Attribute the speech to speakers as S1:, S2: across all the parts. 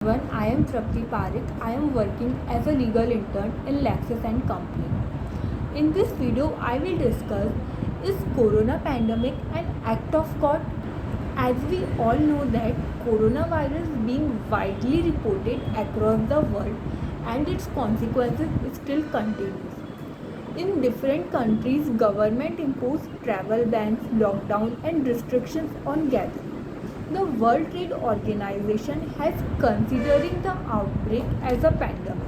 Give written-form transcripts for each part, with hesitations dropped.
S1: Everyone, I am Trapti Parik. I am working as a legal intern in Lexis and Company. In this video, I will discuss is Corona pandemic an act of God? As we all know that coronavirus being widely reported across the world and its consequences still continues. In different countries, government imposed travel bans, lockdown and restrictions on gathering. The World Trade Organization has considering the outbreak as a pandemic.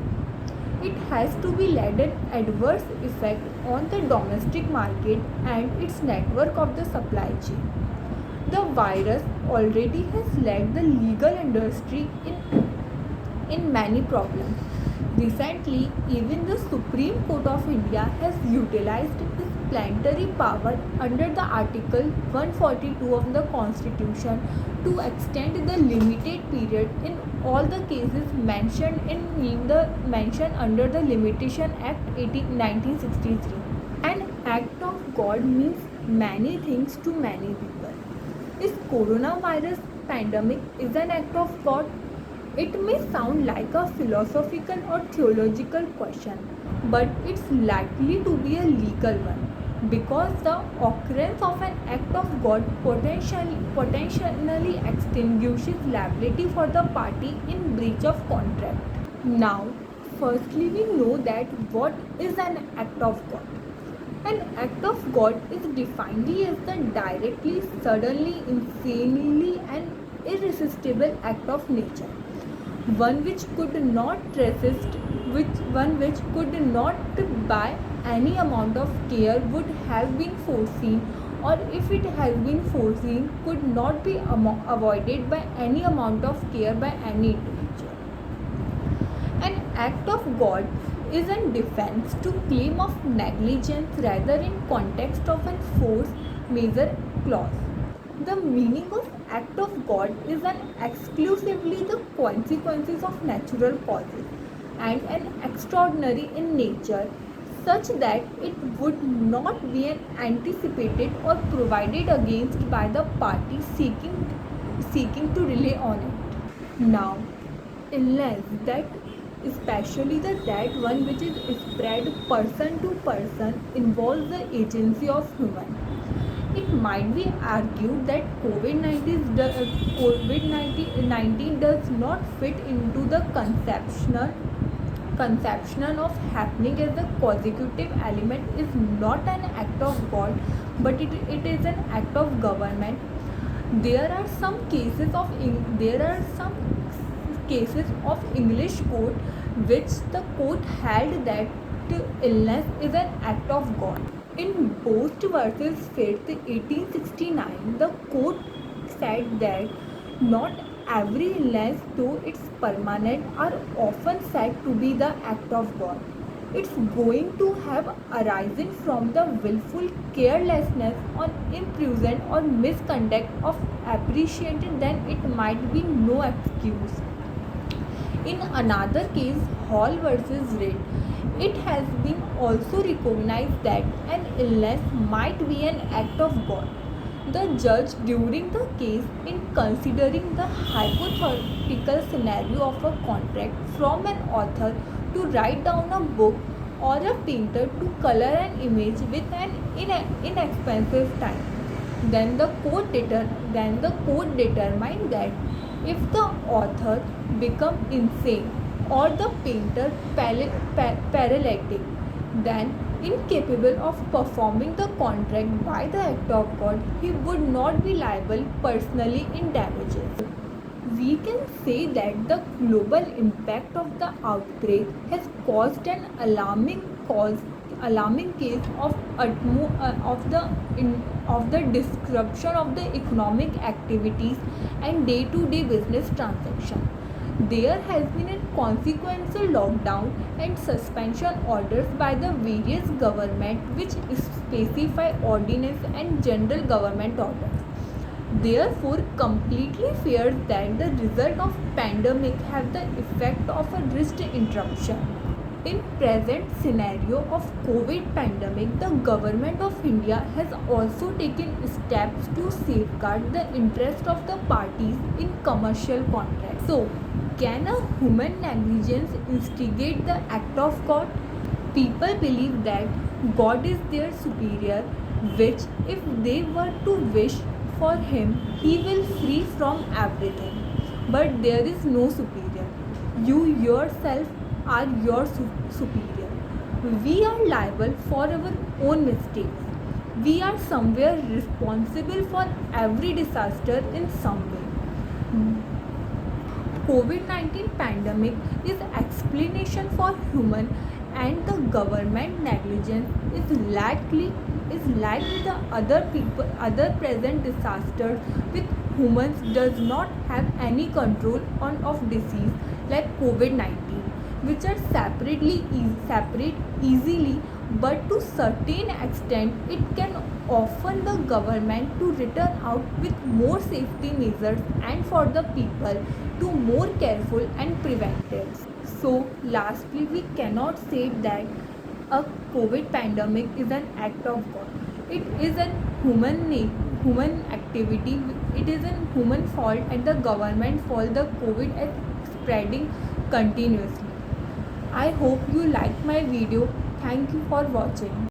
S1: It has to be led an adverse effect on the domestic market and its network of the supply chain. The virus already has led the legal industry in many problems. Recently, even the Supreme Court of India has utilized its plenary power under the Article 142 of the Constitution to extend the limited period in all the cases mentioned under the Limitation Act 1963. An act of God means many things to many people. Is coronavirus pandemic is an act of God? It may sound like a philosophical or theological question, but it's likely to be a legal one because the occurrence of an act of God potentially extinguishes liability for the party in breach of contract. Now, firstly, we know that what is an act of God. An act of God is defined as the directly, suddenly, insanely, and irresistible act of nature. One which could not resist, which could not by any amount of care would have been foreseen, or if it has been foreseen, could not be avoided by any amount of care by any individual. An act of God is a defense to claim of negligence rather in context of a force majeure clause. The meaning of act of God is an exclusively the consequences of natural causes and an extraordinary in nature such that it would not be an anticipated or provided against by the party seeking to rely on it. Now, illness that especially that one which is spread person to person involves the agency of human. It might be argued that COVID-19 does not fit into the conception of happening as a consecutive element is not an act of God, but it is an act of government. There are some cases of English court which the court held that illness is an act of God. In Bost versus Fifth 1869, the court said that not every illness, though it's permanent, are often said to be the act of God. It's going to have arisen from the willful carelessness or imprudent or misconduct of appreciated, then it might be no excuse. In another case, Hall versus Reed, it has been also recognized that an illness might be an act of God. The judge during the case, in considering the hypothetical scenario of a contract from an author to write down a book or a painter to color an image with an inexpensive time, then the court determined that if the author become insane or the painter paralytic, then incapable of performing the contract by the act of God, he would not be liable personally in damages. We can say that the global impact of the outbreak has caused an alarming case of the disruption of the economic activities and day-to-day business transaction. There has been a consequential lockdown and suspension orders by the various government which specify ordinance and general government orders. Therefore, completely fears that the result of pandemic have the effect of a risk interruption. In present scenario of COVID pandemic, the government of India has also taken steps to safeguard the interest of the parties in commercial contracts. So, Can a human negligence instigate the act of God? People believe that God is their superior, which, if they were to wish for Him, He will free from everything. But there is no superior. You yourself are your superior. We are liable for our own mistakes. We are somewhere responsible for every disaster in some way. COVID-19 pandemic is explanation for human and the government negligence is like the other present disasters with humans does not have any control on of disease like COVID-19, which are separate easily, but to certain extent it can often the government to return out with more safety measures and for the people to more careful and preventive. So lastly, we cannot say that a COVID pandemic is an act of God. It is a human activity. It is a human fault, and the government fault. The COVID is spreading continuously. I hope you liked my video. Thank you for watching.